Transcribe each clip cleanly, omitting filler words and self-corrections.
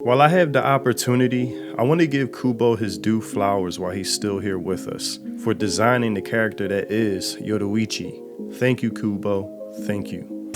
While I have the opportunity, I want to give Kubo his due flowers while he's still here with us, for designing the character that is Yoruichi. Thank you, Kubo. Thank you.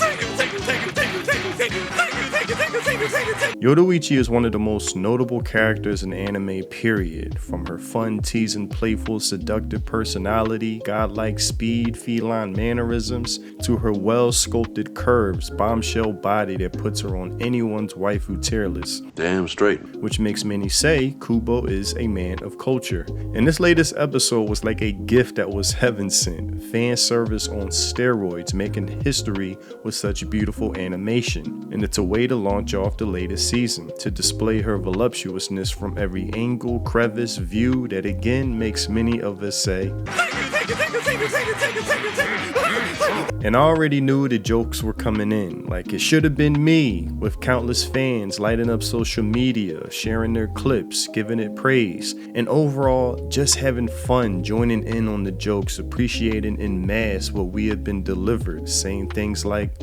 Yoruichi is one of the most notable characters in anime, period. From her fun, teasing, playful, seductive personality, godlike speed, feline mannerisms, to her well-sculpted curves, bombshell body that puts her on anyone's waifu tier list. Damn straight. Which makes many say Kubo is a man of culture. And this latest episode was like a gift that was heaven sent. Fan service on steroids, making history with such beautiful animation. And it's a way to launch off the latest season, to display her voluptuousness from every angle, crevice, view that again makes many of us say, and I already knew the jokes were coming in, like it should have been me, with countless fans lighting up social media, sharing their clips, giving it praise, and overall just having fun, joining in on the jokes, appreciating en masse what we have been delivered, saying things like,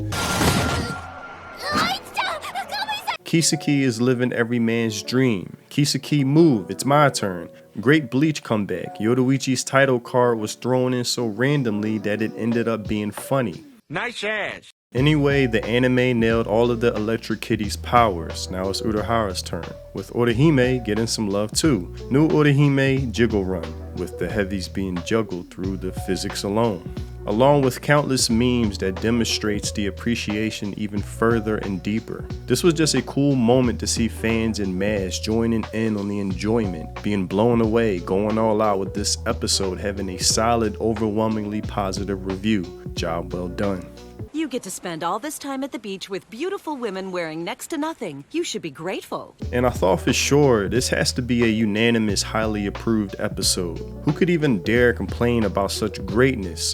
Kiseki is living every man's dream. Kiseki move, it's my turn. Great Bleach comeback. Yoruichi's title card was thrown in so randomly that it ended up being funny. Nice ass. Anyway, the anime nailed all of the Electric Kitty's powers. Now it's Urahara's turn, with Orihime getting some love too. New Orihime Jiggle Run, with the heavies being juggled through the physics alone. Along with countless memes that demonstrates the appreciation even further and deeper. This was just a cool moment to see fans en masse joining in on the enjoyment, being blown away, going all out with this episode having a solid, overwhelmingly positive review. Job well done. You get to spend all this time at the beach with beautiful women wearing next to nothing. You should be grateful. And I thought for sure this has to be a unanimous, highly approved episode. Who could even dare complain about such greatness?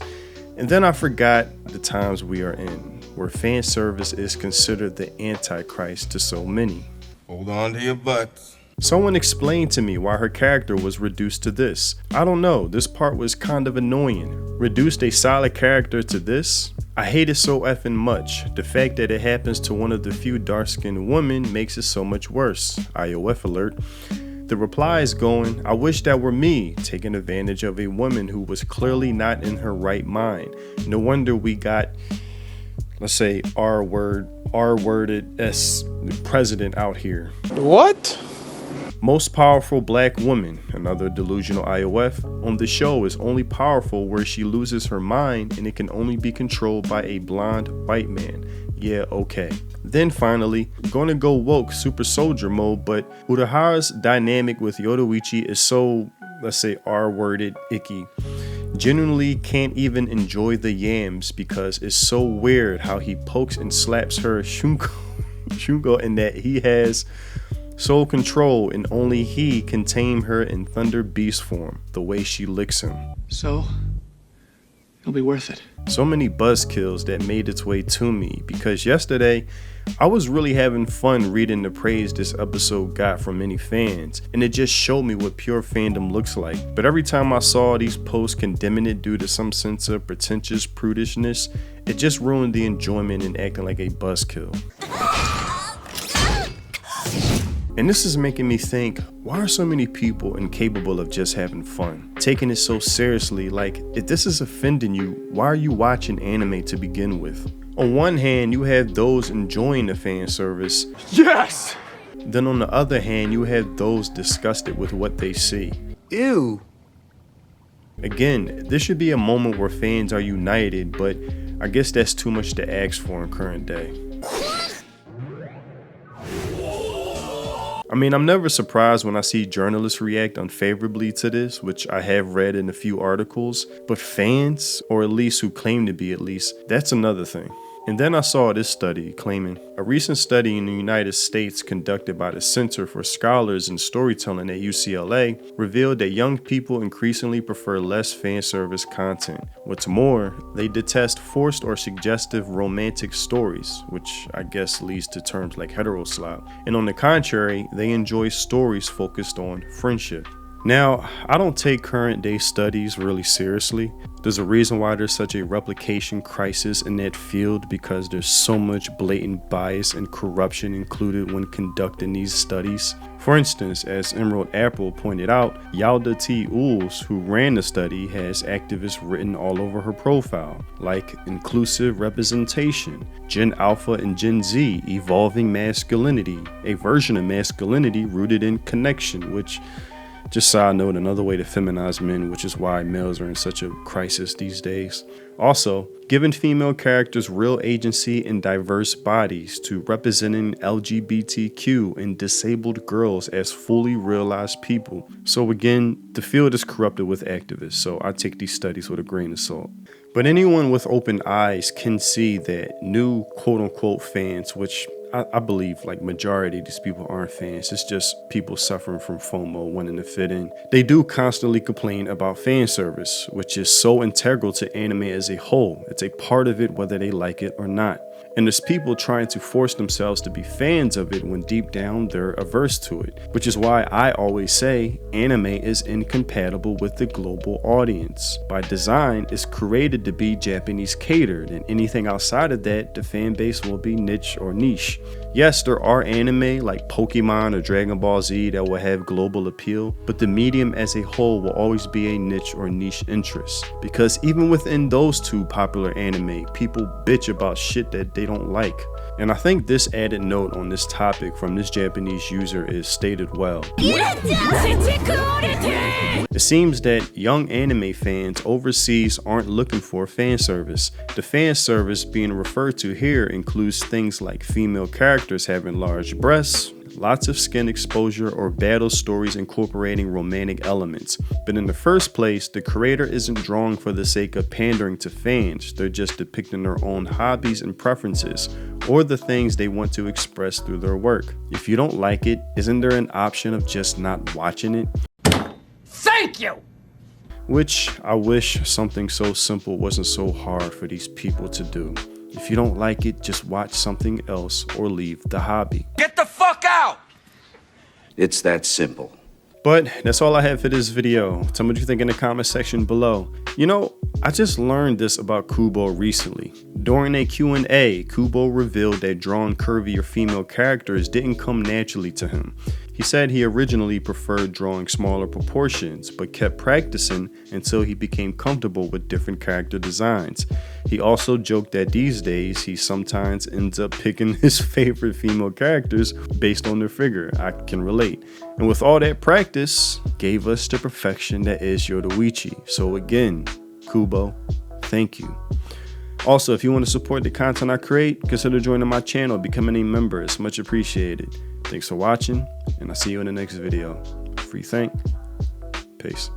And then I forgot the times we are in, where fan service is considered the antichrist to so many. Hold on to your butts. Someone explained to me why her character was reduced to this. I don't know, this part was kind of annoying. Reduced a solid character to this? I hate it so effing much. The fact that it happens to one of the few dark-skinned women makes it so much worse. IOF alert. The reply is going, I wish that were me, taking advantage of a woman who was clearly not in her right mind. No wonder we got, let's say, R-worded S president out here. What? Most powerful black woman, another delusional IOF, on the show is only powerful where she loses her mind and it can only be controlled by a blonde white man. Yeah, okay. Then finally, gonna go woke super soldier mode, but Urahara's dynamic with Yoruichi is so, let's say, R-worded icky. Genuinely can't even enjoy the yams because it's so weird how he pokes and slaps her Shunko and that he has sole control and only he can tame her in Thunder Beast form, the way she licks him. So, it'll be worth it. So many buzzkills that made its way to me because yesterday I was really having fun reading the praise this episode got from many fans, and it just showed me what pure fandom looks like. But every time I saw these posts condemning it due to some sense of pretentious prudishness, it just ruined the enjoyment and acting like a buzzkill. And this is making me think, why are so many people incapable of just having fun? Taking it so seriously, like, if this is offending you, why are you watching anime to begin with? On one hand, you have those enjoying the fan service. Yes! Then on the other hand, you have those disgusted with what they see. Ew. Again, this should be a moment where fans are united, but I guess that's too much to ask for in current day. I mean, I'm never surprised when I see journalists react unfavorably to this, which I have read in a few articles, but fans, or at least who claim to be at least, that's another thing. And then I saw this study claiming a recent study in the United States conducted by the Center for Scholars in Storytelling at UCLA revealed that young people increasingly prefer less fan service content. What's more, they detest forced or suggestive romantic stories, which I guess leads to terms like heteroslop. And on the contrary, they enjoy stories focused on friendship. Now, I don't take current day studies really seriously. There's a reason why there's such a replication crisis in that field, because there's so much blatant bias and corruption included when conducting these studies. For instance, as Emerald Apple pointed out, Yalda T. Uls, who ran the study, has activists written all over her profile, like inclusive representation, Gen Alpha and Gen Z, evolving masculinity, a version of masculinity rooted in connection, which, just side note, another way to feminize men, which is why males are in such a crisis these days. Also, giving female characters real agency in diverse bodies, to representing LGBTQ and disabled girls as fully realized people. So again, the field is corrupted with activists, so I take these studies with a grain of salt. But anyone with open eyes can see that new quote-unquote fans, which I believe like majority of these people aren't fans, it's just people suffering from FOMO, wanting to fit in. They do constantly complain about fan service, which is so integral to anime as a whole. It's a part of it whether they like it or not. And there's people trying to force themselves to be fans of it when deep down they're averse to it, which is why I always say anime is incompatible with the global audience. By design, it's created to be Japanese catered, and anything outside of that, the fan base will be niche or niche. Yes, there are anime like Pokemon or Dragon Ball Z that will have global appeal, but the medium as a whole will always be a niche or niche interest. Because even within those two popular anime, people bitch about shit that they don't like. And I think this added note on this topic from this Japanese user is stated well. It seems that young anime fans overseas aren't looking for fan service. The fan service being referred to here includes things like female characters having large breasts, lots of skin exposure, or battle stories incorporating romantic elements. But in the first place, the creator isn't drawing for the sake of pandering to fans. They're just depicting their own hobbies and preferences, or the things they want to express through their work. If you don't like it, isn't there an option of just not watching it? Thank you! Which I wish something so simple wasn't so hard for these people to do. If you don't like it, just watch something else or leave the hobby. Get the fuck out! It's that simple. But that's all I have for this video. Tell me what you think in the comment section below. You know, I just learned this about Kubo recently. During a Q&A, Kubo revealed that drawing curvier female characters didn't come naturally to him. He said he originally preferred drawing smaller proportions, but kept practicing until he became comfortable with different character designs. He also joked that these days he sometimes ends up picking his favorite female characters based on their figure. I can relate. And with all that practice, gave us the perfection that is Yoruichi. So again, Kubo, thank you. Also, if you want to support the content I create, consider joining my channel, becoming a member. It's much appreciated. Thanks for watching, and I'll see you in the next video. Free think. Peace.